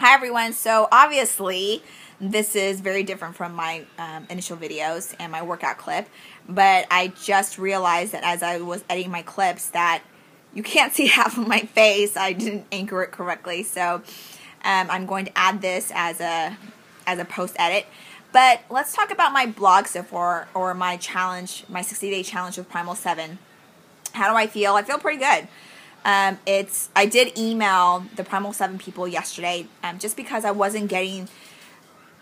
Hi everyone, so obviously this is very different from my initial videos and my workout clip, but I just realized that as I was editing my clips that you can't see half of my face. I didn't anchor it correctly, so I'm going to add this as a post edit. But let's talk about my blog so far, or my challenge, my 60-day challenge with Primal 7. How do I feel? I feel pretty good. I did email the Primal 7 people yesterday just because I wasn't getting,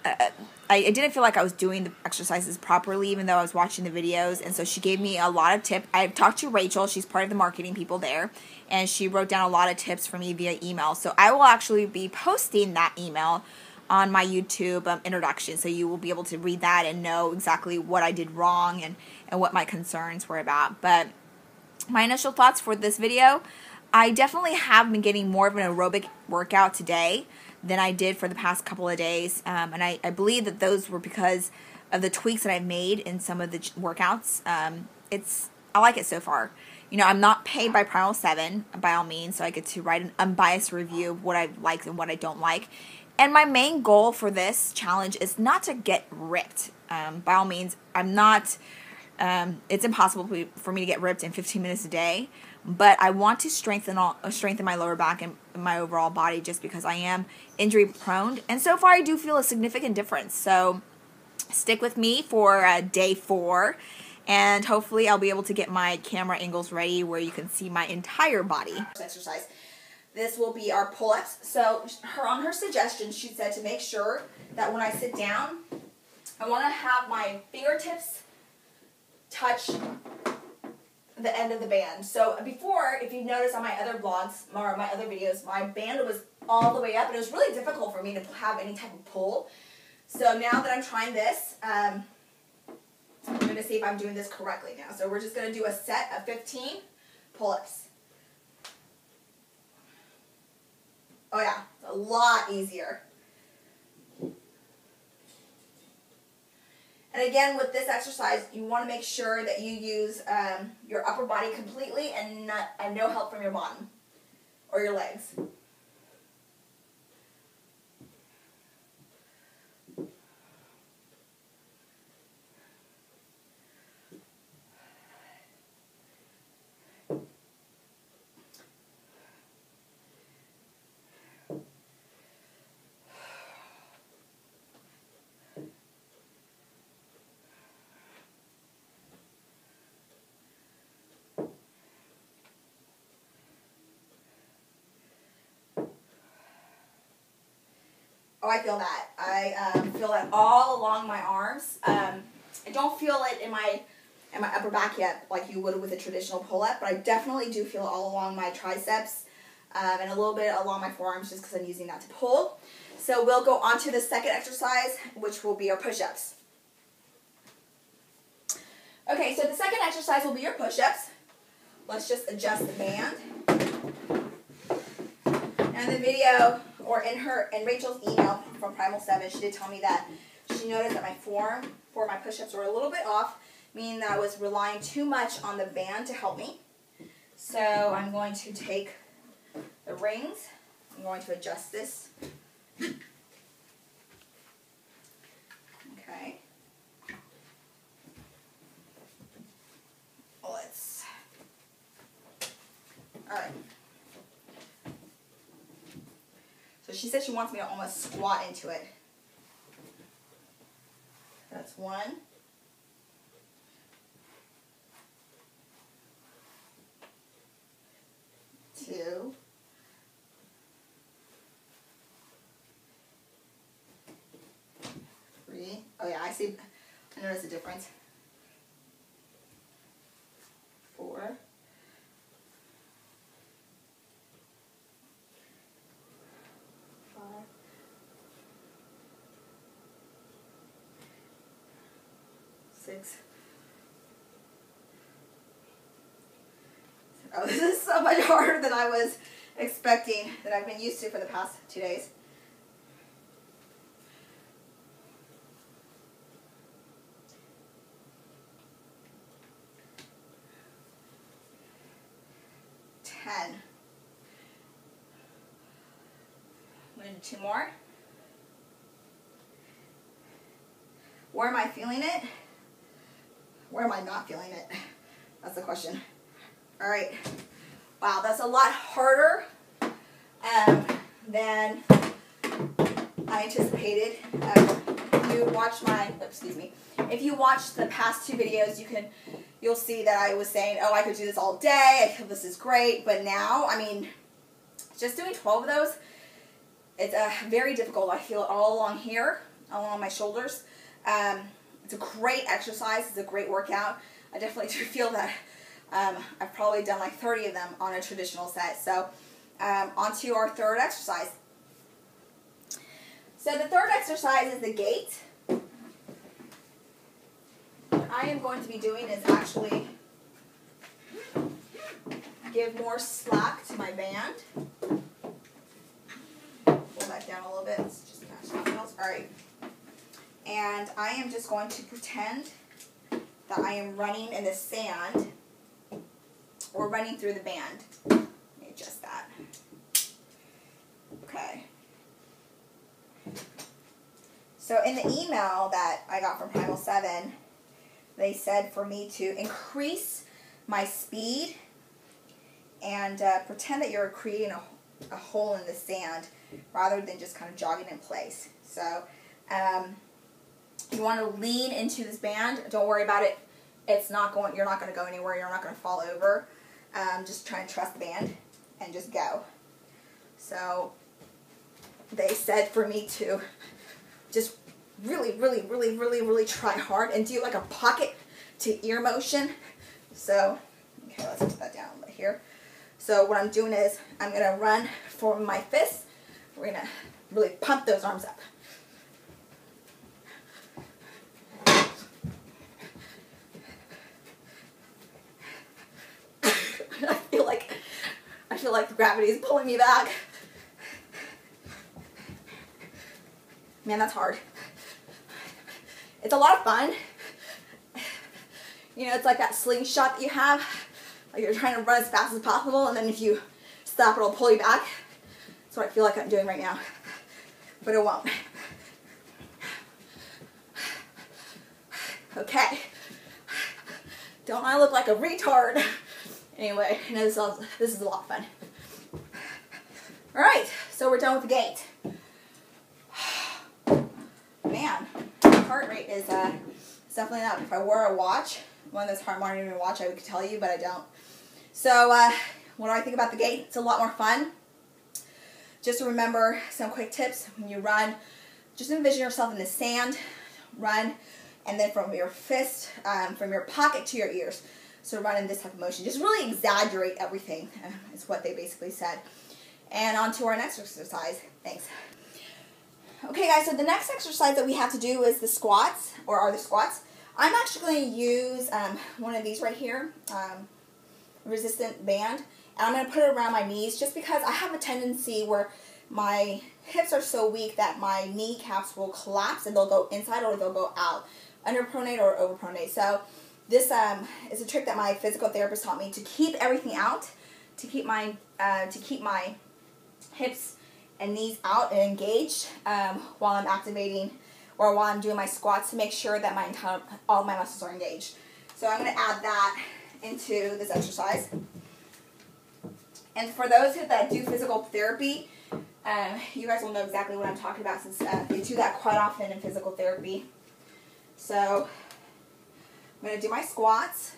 I didn't feel like I was doing the exercises properly even though I was watching the videos, and so she gave me a lot of tips. I talked to Rachel, she's part of the marketing people there, and she wrote down a lot of tips for me via email. So I will actually be posting that email on my YouTube introduction, so you will be able to read that and know exactly what I did wrong and what my concerns were about. But my initial thoughts for this video, I definitely have been getting more of an aerobic workout today than I did for the past couple of days. And I believe that those were because of the tweaks that I've made in some of the workouts. I like it so far. You know, I'm not paid by Primal 7 by all means, so I get to write an unbiased review of what I like and what I don't like. And my main goal for this challenge is not to get ripped. By all means, I'm not... it's impossible for me to get ripped in 15 minutes a day, but I want to strengthen my lower back and my overall body just because I am injury prone, and so far I do feel a significant difference. So stick with me for day 4, and hopefully I'll be able to get my camera angles ready where you can see my entire body. Exercise. This will be our pull-ups. So on her suggestion, she said to make sure that when I sit down, I want to have my fingertips touch the end of the band. So before, if you notice on my other vlogs or my other videos, my band was all the way up and it was really difficult for me to have any type of pull. So now that I'm trying this, I'm going to see if I'm doing this correctly now. So we're just going to do a set of 15 pull-ups. Oh yeah, a lot easier. And again, with this exercise, you want to make sure that you use your upper body completely and no help from your bottom or your legs. Oh, I feel that. I feel that all along my arms. I don't feel it in my upper back yet like you would with a traditional pull-up, but I definitely do feel it all along my triceps and a little bit along my forearms just because I'm using that to pull. So we'll go on to the second exercise, which will be our push-ups. Okay, so the second exercise will be your push-ups. Let's just adjust the band. Now in the video, or in Rachel's email from Primal 7, she did tell me that she noticed that my form for my push-ups were a little bit off, meaning that I was relying too much on the band to help me. So I'm going to take the rings, I'm going to adjust this. Okay. Alright. So she said she wants me to almost squat into it. That's 1. 2. 3. Oh yeah, I see. I notice the difference. 4. 5. 6. Oh, this is so much harder than I was expecting, than I've been used to for the past 2 days. 10. I'm going to 2 more. Where am I feeling it? Where am I not feeling it? That's the question. All right. Wow, that's a lot harder than I anticipated. If you watch if you watch the past 2 videos, you'll see that I was saying, oh, I could do this all day. I feel this is great. But now, I mean, just doing 12 of those, it's very difficult. I feel it all along here, along my shoulders. It's a great exercise. It's a great workout. I definitely do feel that I've probably done like 30 of them on a traditional set. So on to our 3rd exercise. So the 3rd exercise is the gait. What I am going to be doing is actually give more slack to my band. Pull that down a little bit. Let's just match something else. All right. And I am just going to pretend that I am running in the sand or running through the band. Let me adjust that. Okay. So in the email that I got from Primal 7, they said for me to increase my speed and pretend that you're creating a hole in the sand rather than just kind of jogging in place. So you want to lean into this band. Don't worry about it. You're not going to go anywhere. You're not going to fall over. Just try and trust the band and just go. So they said for me to just really, really, really, really, really try hard and do like a pocket to ear motion. So, okay, let's put that down a little bit here. So what I'm doing is I'm going to run for my fists. We're going to really pump those arms up. I feel like the gravity is pulling me back. Man, that's hard. It's a lot of fun. You know, it's like that slingshot that you have. Like you're trying to run as fast as possible, and then if you stop, it'll pull you back. That's what I feel like I'm doing right now. But it won't. Okay. Don't I look like a retard? Anyway, you know, this is a lot of fun. Alright, so we're done with the gait. Man, my heart rate is definitely up. If I wore a watch, one of those heart monitoring watch, I would tell you, but I don't. So, what do I think about the gait? It's a lot more fun. Just remember some quick tips. When you run, just envision yourself in the sand, run, and then from your fist, from your pocket to your ears. So run in this type of motion. Just really exaggerate everything, is what they basically said. And on to our next exercise. Thanks. Okay guys, so the next exercise that we have to do is the squats, or are the squats. I'm actually going to use one of these right here, resistant band, and I'm going to put it around my knees just because I have a tendency where my hips are so weak that my kneecaps will collapse and they'll go inside or they'll go out, underpronate or overpronate. So this is a trick that my physical therapist taught me to keep everything out, to keep my hips and knees out and engaged while I'm activating or while I'm doing my squats to make sure that all my muscles are engaged. So I'm going to add that into this exercise. And for those that do physical therapy, you guys will know exactly what I'm talking about since they do that quite often in physical therapy. So I'm going to do my squats.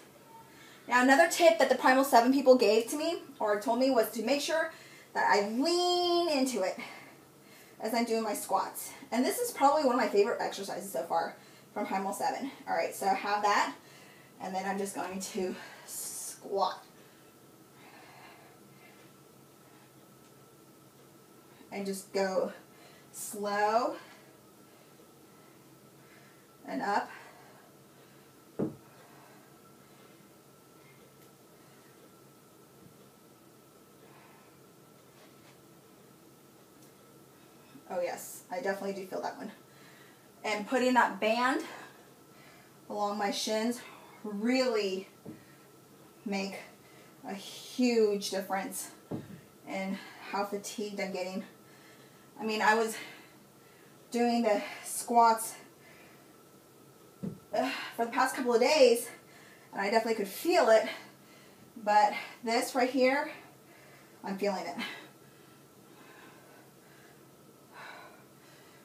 Now another tip that the Primal 7 people gave to me, or told me, was to make sure that I lean into it as I'm doing my squats. And this is probably one of my favorite exercises so far from Primal 7. Alright, so I have that, and then I'm just going to squat. And just go slow and up. Oh yes, I definitely do feel that one. And putting that band along my shins really make a huge difference in how fatigued I'm getting. I mean, I was doing the squats for the past couple of days, and I definitely could feel it, but this right here, I'm feeling it.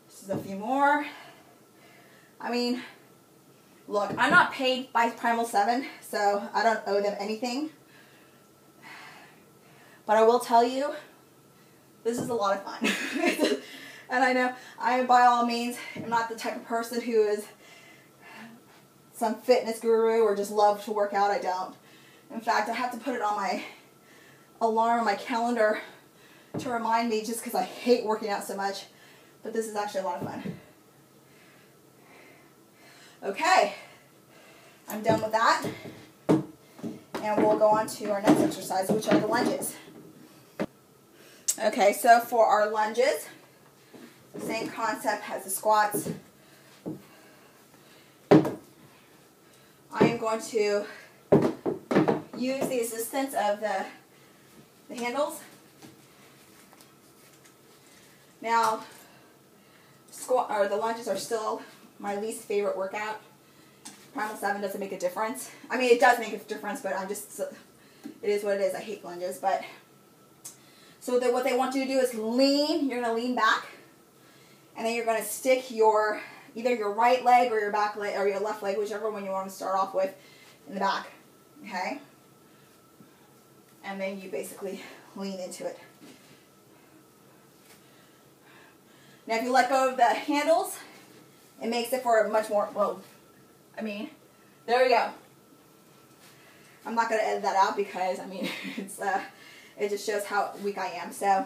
This is a few more. I mean, look, I'm not paid by Primal 7, so I don't owe them anything. But I will tell you, this is a lot of fun. And I know I, by all means, am not the type of person who is some fitness guru or just love to work out. I don't. In fact, I have to put it on my alarm on my calendar to remind me, just because I hate working out so much. But this is actually a lot of fun. Okay, I'm done with that. And we'll go on to our next exercise, which are the lunges. Okay, so for our lunges, the same concept as the squats. I am going to use the assistance of the handles. Now, the lunges are still my least favorite workout. Primal 7 doesn't make a difference. I mean, it does make a difference, but it is what it is. I hate lunges, but so what they want you to do is lean. You're going to lean back, and then you're going to stick either your right leg or your back leg or your left leg, whichever one you want to start off with, in the back. Okay? And then you basically lean into it. Now, if you let go of the handles, it makes it for a much more, well, I mean, there we go. I'm not going to edit that out because, I mean, it just shows how weak I am. So,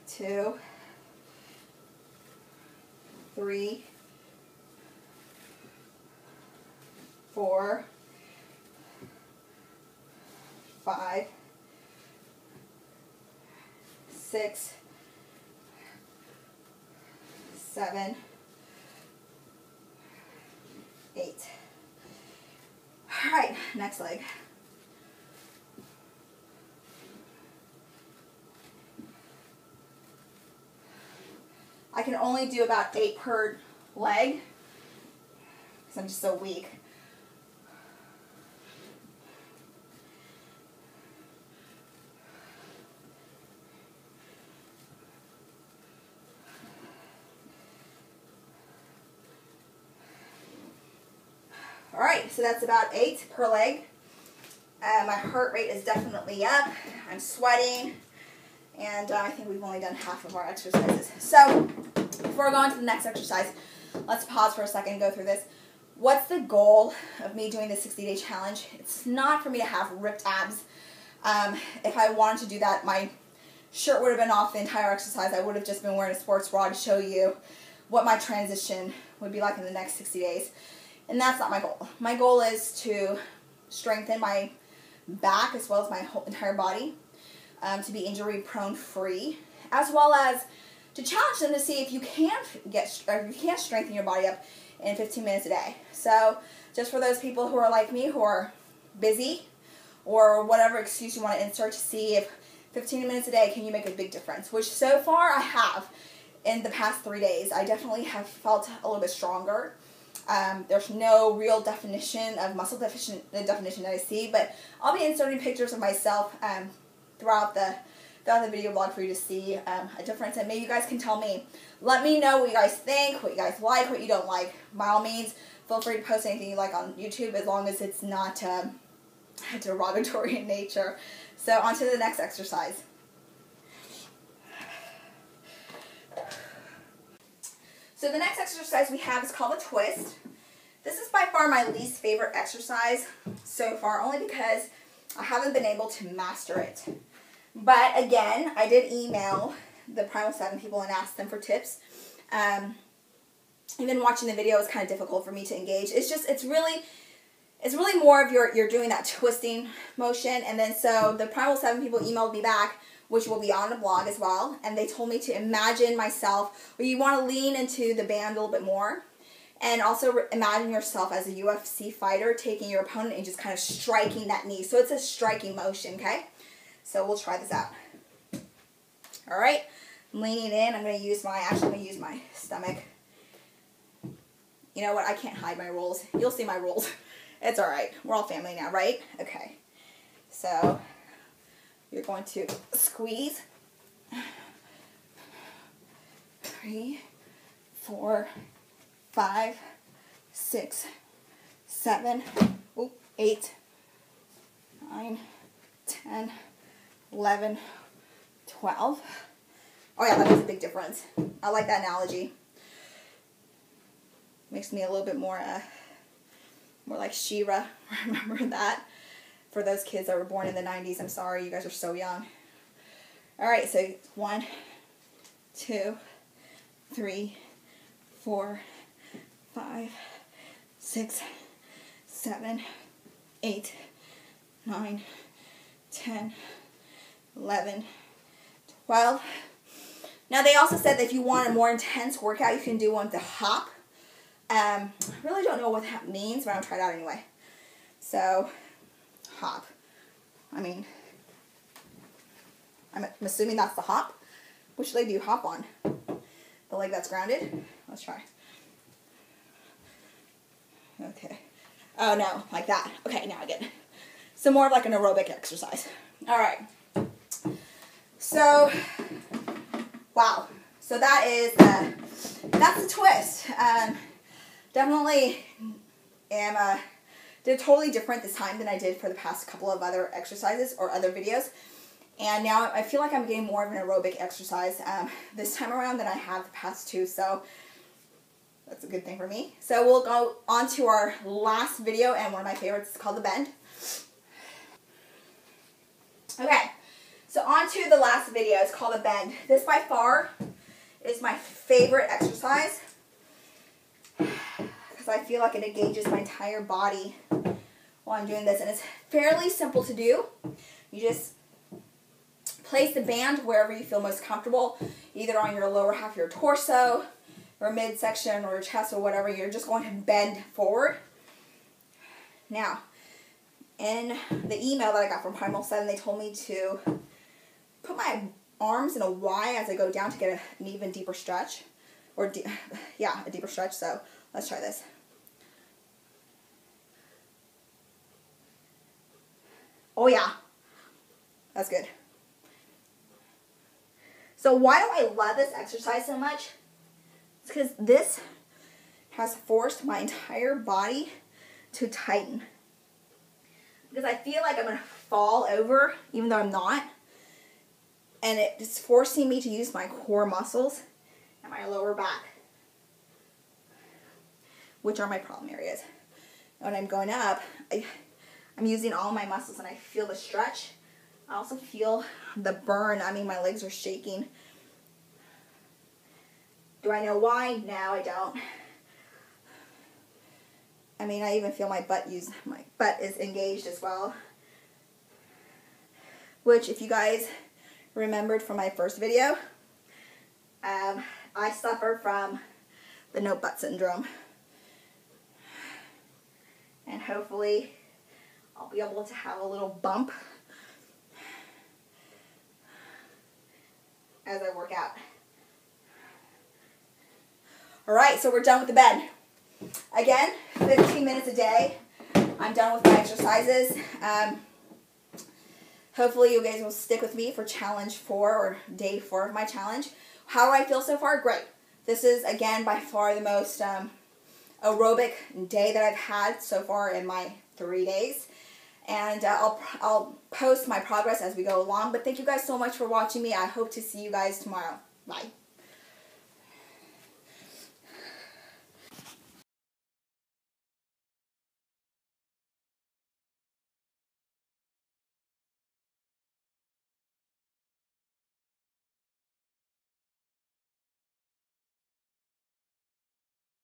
2, 3, 4, 5, 6, 7, 8. All right, next leg. I can only do about 8 per leg because I'm just so weak. All right, so that's about 8 per leg. My heart rate is definitely up. I'm sweating, and I think we've only done half of our exercises. So before we go on to the next exercise, let's pause for a second and go through this. What's the goal of me doing this 60-day challenge? It's not for me to have ripped abs. If I wanted to do that, my shirt would have been off the entire exercise. I would have just been wearing a sports bra to show you what my transition would be like in the next 60 days. And that's not my goal. My goal is to strengthen my back as well as my whole entire body, to be injury prone free, as well as to challenge them to see if you can't strengthen your body up in 15 minutes a day. So just for those people who are like me, who are busy, or whatever excuse you want to insert, to see if 15 minutes a day, can you make a big difference, which so far I have. In the past 3 days, I definitely have felt a little bit stronger. There's no real definition of muscle definition that I see, but I'll be inserting pictures of myself throughout the video blog for you to see a difference, and maybe you guys can tell me. Let me know what you guys think, what you guys like, what you don't like. By all means, feel free to post anything you like on YouTube, as long as it's not derogatory in nature. So on to the next exercise. So the next exercise we have is called a twist. This is by far my least favorite exercise so far, only because I haven't been able to master it. But again, I did email the Primal 7 people and ask them for tips. Even watching the video is kind of difficult for me to engage. It's really more of you're doing that twisting motion, and then so the Primal 7 people emailed me back, which will be on the blog as well, and they told me to imagine myself, where you want to lean into the band a little bit more, and also imagine yourself as a UFC fighter taking your opponent and just kind of striking that knee. So it's a striking motion, okay? So we'll try this out. All right, I'm leaning in. I'm going to use my stomach. You know what? I can't hide my rolls. You'll see my rolls. It's all right. We're all family now, right? Okay. So you're going to squeeze. 3, 4, 5, 6, 7, 8, 9, 10, 11, 12. Oh yeah, that makes a big difference. I like that analogy. Makes me a little bit more like She-Ra. Remember that? For those kids that were born in the 90s, I'm sorry, you guys are so young. All right, so 1, 2, 3, 4, 5, 6, 7, 8, 9, 10, 11, 12. Now they also said that if you want a more intense workout, you can do one with the hop. I really don't know what that means, but I'm going to try it out anyway. So, hop. I mean, I'm assuming that's the hop. Which leg do you hop on? The leg that's grounded? Let's try. Okay. Oh, no, like that. Okay, now I get it. So more of like an aerobic exercise. All right. So, wow. So that is, that's the twist. Definitely did totally different this time than I did for the past couple of other exercises or other videos. And now I feel like I'm getting more of an aerobic exercise this time around than I have the past two. So that's a good thing for me. So we'll go on to our last video, and one of my favorites is called the bend. Okay, so on to the last video. It's called the bend. This by far is my favorite exercise because I feel like it engages my entire body while I'm doing this. And it's fairly simple to do. You just place the band wherever you feel most comfortable, either on your lower half of your torso, or midsection, or your chest, or whatever. You're just going to bend forward. Now, in the email that I got from Primal 7, they told me to put my arms in a Y as I go down to get an even deeper stretch. Or, a deeper stretch. So, let's try this. Oh yeah, that's good. So why do I love this exercise so much? It's because this has forced my entire body to tighten. Because I feel like I'm going to fall over, even though I'm not. And it's forcing me to use my core muscles and my lower back, which are my problem areas. When I'm going up, I'm using all my muscles and I feel the stretch. I also feel the burn. I mean, my legs are shaking. Do I know why? No, I don't. I mean, I even feel my butt is engaged as well. Which, if you guys remembered from my first video, I suffer from the no butt syndrome. And hopefully I'll be able to have a little bump as I work out. Alright, so we're done with the bend. Again, 15 minutes a day. I'm done with my exercises. Hopefully you guys will stick with me for challenge 4 or day 4 of my challenge. How do I feel so far? Great. This is, again, by far the most aerobic day that I've had so far in my 3 days. And I'll post my progress as we go along. But thank you guys so much for watching me. I hope to see you guys tomorrow. Bye.